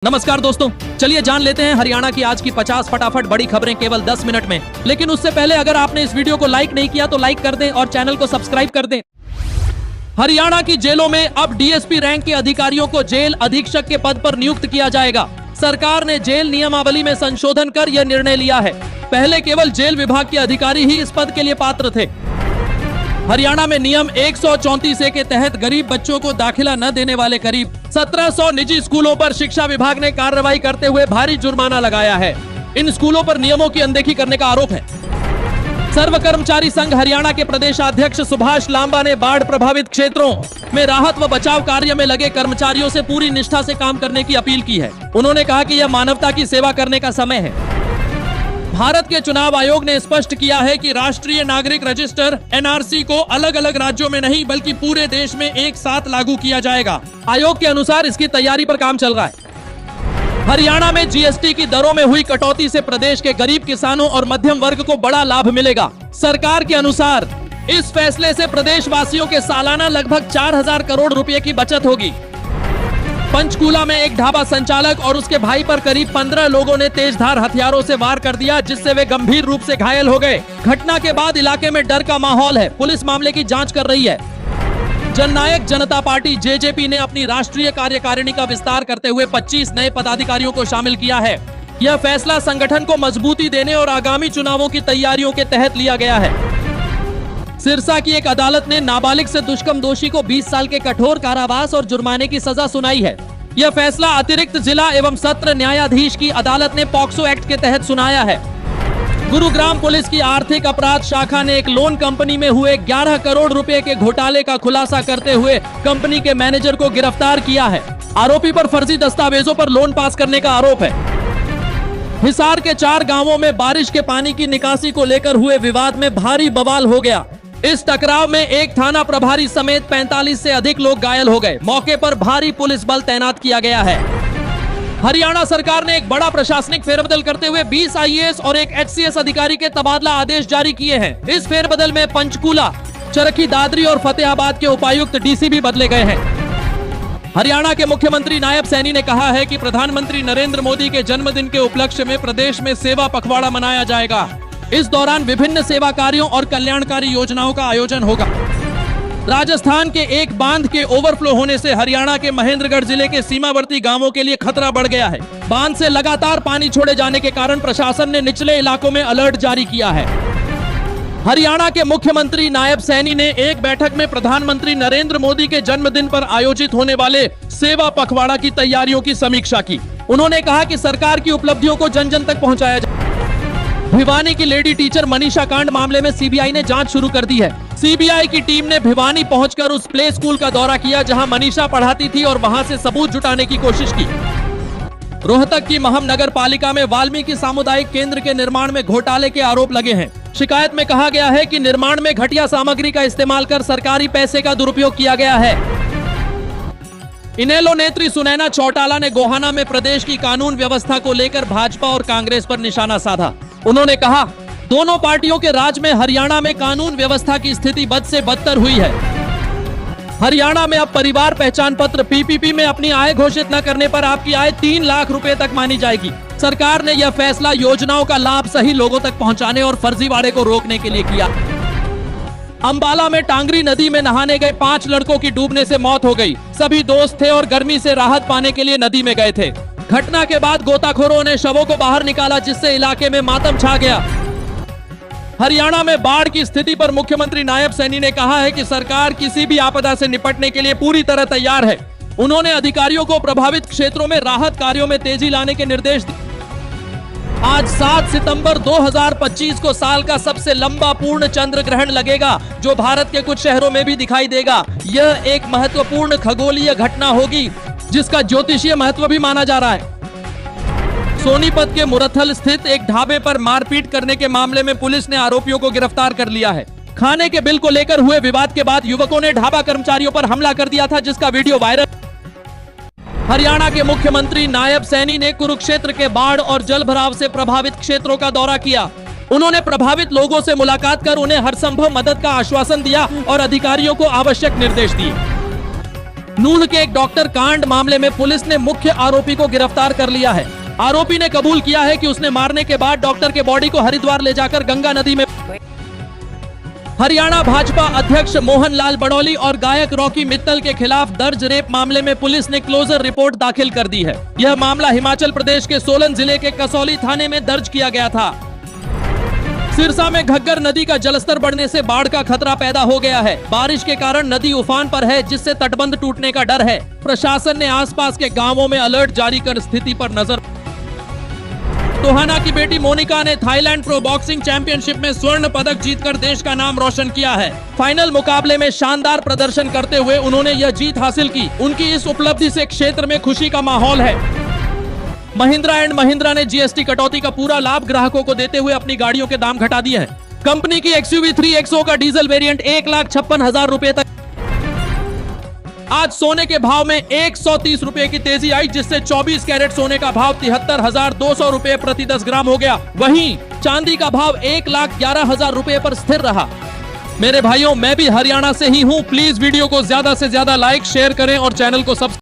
नमस्कार दोस्तों, चलिए जान लेते हैं हरियाणा की आज की 50 फटाफट बड़ी खबरें केवल 10 मिनट में। लेकिन उससे पहले अगर आपने इस वीडियो को लाइक नहीं किया तो लाइक कर दें और चैनल को सब्सक्राइब कर दें। हरियाणा की जेलों में अब डीएसपी रैंक के अधिकारियों को जेल अधीक्षक के पद पर नियुक्त किया जाएगा। सरकार ने जेल नियमावली में संशोधन कर यह निर्णय लिया है। पहले केवल जेल विभाग के अधिकारी ही इस पद के लिए पात्र थे। हरियाणा में नियम 134A के तहत गरीब बच्चों को दाखिला न देने वाले करीब 1700 निजी स्कूलों पर शिक्षा विभाग ने कार्रवाई करते हुए भारी जुर्माना लगाया है। इन स्कूलों पर नियमों की अनदेखी करने का आरोप है। सर्व कर्मचारी संघ हरियाणा के प्रदेशाध्यक्ष सुभाष लांबा ने बाढ़ प्रभावित क्षेत्रों में राहत व बचाव कार्य में लगे कर्मचारियों से पूरी निष्ठा से काम करने की अपील की है। उन्होंने कहा कि यह मानवता की सेवा करने का समय है। भारत के चुनाव आयोग ने स्पष्ट किया है कि राष्ट्रीय नागरिक रजिस्टर एनआरसी को अलग अलग राज्यों में नहीं बल्कि पूरे देश में एक साथ लागू किया जाएगा। आयोग के अनुसार इसकी तैयारी पर काम चल रहा है। हरियाणा में जीएसटी की दरों में हुई कटौती से प्रदेश के गरीब किसानों और मध्यम वर्ग को बड़ा लाभ मिलेगा। सरकार के अनुसार इस फैसले से प्रदेश वासियों के सालाना लगभग 4000 करोड़ रुपए की बचत होगी। पंचकूला में एक ढाबा संचालक और उसके भाई पर करीब 15 लोगों ने तेजधार हथियारों से वार कर दिया, जिससे वे गंभीर रूप से घायल हो गए। घटना के बाद इलाके में डर का माहौल है। पुलिस मामले की जांच कर रही है। जननायक जनता पार्टी जेजेपी ने अपनी राष्ट्रीय कार्यकारिणी का विस्तार करते हुए 25 नए पदाधिकारियों को शामिल किया है। यह फैसला संगठन को मजबूती देने और आगामी चुनावों की तैयारियों के तहत लिया गया है। सिरसा की एक अदालत ने नाबालिग से दुष्कर्म दोषी को 20 साल के कठोर कारावास और जुर्माने की सजा सुनाई है। यह फैसला अतिरिक्त जिला एवं सत्र न्यायाधीश की अदालत ने पॉक्सो एक्ट के तहत सुनाया है। गुरुग्राम पुलिस की आर्थिक अपराध शाखा ने एक लोन कंपनी में हुए 11 करोड़ रुपए के घोटाले का खुलासा करते हुए कंपनी के मैनेजर को गिरफ्तार किया है। आरोपी पर फर्जी दस्तावेजों पर लोन पास करने का आरोप है। हिसार के 4 गांवों में बारिश के पानी की निकासी को लेकर हुए विवाद में भारी बवाल हो गया। इस टकराव में एक थाना प्रभारी समेत 45 से अधिक लोग घायल हो गए। मौके पर भारी पुलिस बल तैनात किया गया है। हरियाणा सरकार ने एक बड़ा प्रशासनिक फेरबदल करते हुए 20 आईएएस और एक एचसीएस अधिकारी के तबादला आदेश जारी किए हैं। इस फेरबदल में पंचकूला, चरखी दादरी और फतेहाबाद के उपायुक्त डीसी भी बदले गए हैं। हरियाणा के मुख्यमंत्री नायब सैनी ने कहा है कि प्रधानमंत्री नरेंद्र मोदी के जन्मदिन के उपलक्ष्य में प्रदेश में सेवा पखवाड़ा मनाया जाएगा। इस दौरान विभिन्न सेवा कार्यों और कल्याणकारी योजनाओं का आयोजन होगा। राजस्थान के एक बांध के ओवरफ्लो होने से हरियाणा के महेंद्रगढ़ जिले के सीमावर्ती गांवों के लिए खतरा बढ़ गया है। बांध से लगातार पानी छोड़े जाने के कारण प्रशासन ने निचले इलाकों में अलर्ट जारी किया है। हरियाणा के मुख्यमंत्री नायब सैनी ने एक बैठक में प्रधानमंत्री नरेंद्र मोदी के जन्मदिन पर आयोजित होने वाले सेवा पखवाड़ा की तैयारियों की समीक्षा की। उन्होंने कहा कि सरकार की उपलब्धियों को जन जन तक पहुंचाया जाए। भिवानी की लेडी टीचर मनीषा कांड मामले में सीबीआई ने जांच शुरू कर दी है। सीबीआई की टीम ने भिवानी पहुंचकर उस प्ले स्कूल का दौरा किया जहां मनीषा पढ़ाती थी और वहां से सबूत जुटाने की कोशिश की। रोहतक की महम नगर पालिका में वाल्मीकि सामुदायिक केंद्र के निर्माण में घोटाले के आरोप लगे हैं। शिकायत में कहा गया है कि निर्माण में घटिया सामग्री का इस्तेमाल कर सरकारी पैसे का दुरुपयोग किया गया है। इनेलो नेत्री सुनैना चौटाला ने गोहाना में प्रदेश की कानून व्यवस्था को लेकर भाजपा और कांग्रेस पर निशाना साधा। उन्होंने कहा, दोनों पार्टियों के राज में हरियाणा में कानून व्यवस्था की स्थिति बद से बदतर हुई है। हरियाणा में अब परिवार पहचान पत्र पीपीपी में अपनी आय घोषित न करने पर आपकी आय 3 लाख रुपए तक मानी जाएगी। सरकार ने यह फैसला योजनाओं का लाभ सही लोगों तक पहुंचाने और फर्जीवाड़े को रोकने के लिए किया। अंबाला में टांगरी नदी में नहाने गए 5 लड़कों की डूबने से मौत हो गई। सभी दोस्त थे और गर्मी से राहत पाने के लिए नदी में गए थे। घटना के बाद गोताखोरों ने शवों को बाहर निकाला, जिससे इलाके में मातम छा गया। हरियाणा में बाढ़ की स्थिति पर मुख्यमंत्री नायब सैनी ने कहा है कि सरकार किसी भी आपदा से निपटने के लिए पूरी तरह तैयार है। उन्होंने अधिकारियों को प्रभावित क्षेत्रों में राहत कार्यों में तेजी लाने के निर्देश दिए। आज 7 सितंबर 2025 को साल का सबसे लंबा पूर्ण चंद्र ग्रहण लगेगा, जो भारत के कुछ शहरों में भी दिखाई देगा। यह एक महत्वपूर्ण खगोलीय घटना होगी जिसका ज्योतिषीय महत्व भी माना जा रहा है। सोनीपत के मुरथल स्थित एक ढाबे पर मारपीट करने के मामले में पुलिस ने आरोपियों को गिरफ्तार कर लिया है। खाने के बिल को लेकर हुए विवाद के बाद युवकों ने ढाबा कर्मचारियों पर हमला कर दिया था, जिसका वीडियो वायरल। हरियाणा के मुख्यमंत्री नायब सैनी ने कुरुक्षेत्र के बाढ़ और जलभराव से प्रभावित क्षेत्रों का दौरा किया। उन्होंने प्रभावित लोगों से मुलाकात कर उन्हें हर संभव मदद का आश्वासन दिया और अधिकारियों को आवश्यक निर्देश दिए। नूंह के एक डॉक्टर कांड मामले में पुलिस ने मुख्य आरोपी को गिरफ्तार कर लिया है। आरोपी ने कबूल किया है कि उसने मारने के बाद डॉक्टर के बॉडी को हरिद्वार ले जाकर गंगा नदी में। हरियाणा भाजपा अध्यक्ष मोहन लाल बड़ौली और गायक रॉकी मित्तल के खिलाफ दर्ज रेप मामले में पुलिस ने क्लोजर रिपोर्ट दाखिल कर दी है। यह मामला हिमाचल प्रदेश के सोलन जिले के कसौली थाने में दर्ज किया गया था। सिरसा में घग्गर नदी का जलस्तर बढ़ने से बाढ़ का खतरा पैदा हो गया है। बारिश के कारण नदी उफान पर है, जिससे तटबंध टूटने का डर है। प्रशासन ने आसपास के गांवों में अलर्ट जारी कर स्थिति पर नजर। टोहाना की बेटी मोनिका ने थाईलैंड प्रो बॉक्सिंग चैंपियनशिप में स्वर्ण पदक जीतकर देश का नाम रोशन किया है। फाइनल मुकाबले में शानदार प्रदर्शन करते हुए उन्होंने यह जीत हासिल की। उनकी इस उपलब्धि से क्षेत्र में खुशी का माहौल है। महिंद्रा एंड महिंद्रा ने जीएसटी कटौती का पूरा लाभ ग्राहकों को देते हुए अपनी गाड़ियों के दाम घटा दिए हैं। कंपनी की XUV 3XO का डीजल वेरिएंट 1,56,000 रुपए तक। आज सोने के भाव में 130 रुपए की तेजी आई, जिससे 24 कैरेट सोने का भाव 73,200 रुपए प्रति 10 ग्राम हो गया। वहीं चांदी का भाव 1,11,000 रुपए पर स्थिर रहा। मेरे भाइयों, मैं भी हरियाणा से ही हूं। प्लीज वीडियो को ज्यादा से ज्यादा लाइक शेयर करें और चैनल को सब्सक्राइब